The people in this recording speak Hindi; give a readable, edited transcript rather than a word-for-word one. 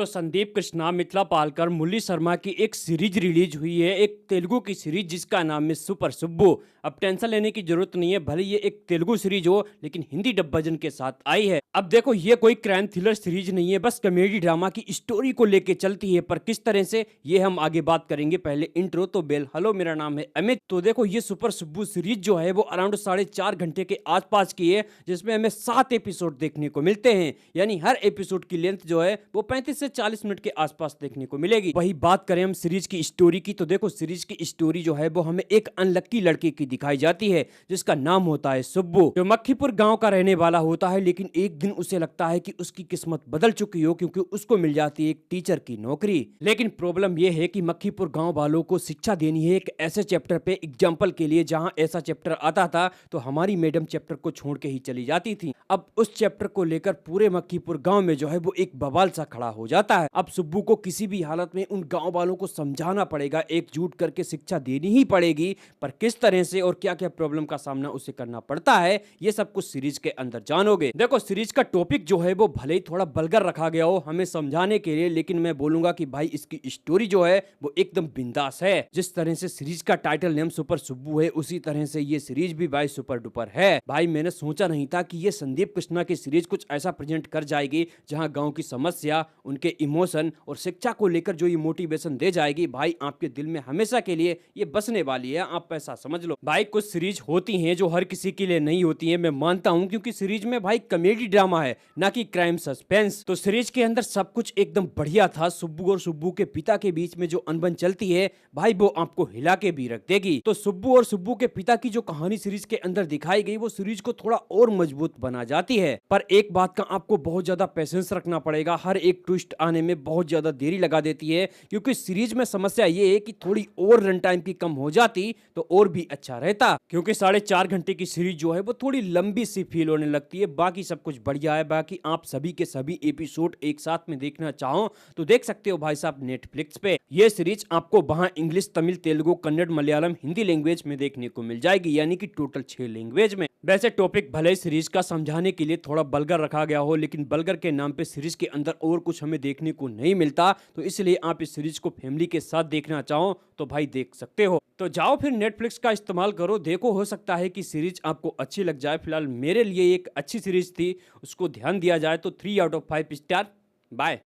तो संदीप कृष्णा, मिथिला पालकर, मुरली शर्मा की एक सीरीज रिलीज हुई है, एक तेलुगु की सीरीज जिसका नाम है सुपर सुब्बू। अब टेंशन लेने की जरूरत नहीं है, भले ये एक तेलुगु सीरीज हो लेकिन हिंदी डब वर्जन के साथ आई है। अब देखो, ये कोई क्राइम थ्रिलर सीरीज नहीं है, बस कॉमेडी ड्रामा की स्टोरी को लेके चलती है, पर किस तरह से ये हम आगे बात करेंगे। पहले इंट्रो तो बेल। हेलो, मेरा नाम है अमित। तो देखो, ये सुपर सुब्बू सीरीज जो है वो अराउंड 4.5 घंटे के आसपास की है, जिसमें हमें 7 एपिसोड देखने को मिलते हैं। यानी हर एपिसोड की लेंथ जो है वो 35 से 40 मिनट के आसपास देखने को मिलेगी। वही बात करें हम सीरीज की स्टोरी की, तो देखो, सीरीज की स्टोरी जो है वो हमें एक अनलक्की लड़के की दिखाई जाती है, जिसका नाम होता है सुब्बू, जो मक्खीपुर गांव का रहने वाला होता है। लेकिन एक दिन उसे लगता है कि उसकी किस्मत बदल चुकी हो, क्योंकि उसको मिल जाती है एक टीचर की नौकरी। लेकिन प्रॉब्लम यह है कि मक्खीपुर गांव वालों को शिक्षा देनी है एक ऐसे चैप्टर पे, एग्जाम्पल के लिए जहां ऐसा चैप्टर आता था तो हमारी मैडम चैप्टर को छोड़ के ही चली जाती थी। अब उस चैप्टर को लेकर पूरे मक्खीपुर गांव में जो है वो एक बवाल सा खड़ा हो जाता है। अब सुब्बू को किसी भी हालत में उन गांव वालों को समझाना पड़ेगा, एकजुट करके शिक्षा देनी ही पड़ेगी, पर किस तरह से और क्या क्या प्रॉब्लम का सामना उसे करना पड़ता है, ये सब कुछ सीरीज के अंदर जानोगे। देखो, सीरीज का टॉपिक जो है वो भले ही थोड़ा वल्गर रखा गया हो हमें समझाने के लिए, लेकिन मैं बोलूंगा कि भाई इसकी स्टोरी जो है वो एकदम बिंदास है। जिस तरह से सीरीज का टाइटल नेम सुपर सुब्बू है, उसी तरह से ये सीरीज भी भाई सुपर डुपर है। भाई, मैंने सोचा नहीं था कि ये संदीप कृष्णा की सीरीज कुछ ऐसा प्रेजेंट कर जाएगी जहां गांव की समस्या, उनके इमोशन और शिक्षा को लेकर जो ये मोटिवेशन दे जाएगी, भाई आपके दिल में हमेशा के लिए ये बसने वाली है। आप ऐसा समझ लो। भाई, कुछ सीरीज होती हैं जो हर किसी के लिए नहीं होती हैं, मैं मानता हूं, क्योंकि सीरीज में भाई कॉमेडी ड्रामा है, ना कि क्राइम सस्पेंस। तो सीरीज के अंदर सब कुछ एकदम बढ़िया था। सुब्बू और सुब्बू के पिता के बीच में जो अनबन चलती है भाई, वो आपको हिला के भी रख देगी। तो सुब्बू और सुब्बू के पिता की जो कहानी सीरीज के अंदर दिखाई गई, वो सीरीज को थोड़ा और मजबूत बना जाती है। पर एक बात का आपको बहुत ज्यादा पेशेंस रखना पड़ेगा, हर एक ट्विस्ट आने में बहुत ज्यादा देरी लगा देती है, क्योंकि सीरीज में समस्या ये है कि थोड़ी और रन टाइम की कम हो जाती तो और भी अच्छा रहता, क्योंकि 4.5 घंटे की सीरीज जो है वो थोड़ी लंबी सी फील होने लगती है। बाकी सब कुछ बढ़िया है। बाकी आप सभी के सभी एपिसोड एक साथ में देखना चाहो तो देख सकते हो भाई साहब नेटफ्लिक्स पे। ये सीरीज आपको वहां इंग्लिश, तमिल, तेलुगु, कन्नड़, मलयालम, हिंदी लैंग्वेज में देखने को मिल जाएगी, यानी कि टोटल 6 लैंग्वेज में। वैसे टॉपिक भले सीरीज का समझाने के लिए थोड़ा बल्गर रखा गया हो, लेकिन बल्गर के नाम पे सीरीज के अंदर और कुछ हमें देखने को नहीं मिलता, तो इसलिए आप इस सीरीज को फैमिली के साथ देखना चाहो तो भाई देख सकते हो। तो जाओ फिर नेटफ्लिक्स का इस्तेमाल करो, देखो, हो सकता है कि सीरीज आपको अच्छी लग जाए। फिलहाल मेरे लिए एक अच्छी सीरीज थी, उसको ध्यान दिया जाए तो 3 आउट ऑफ 5 स्टार। बाय।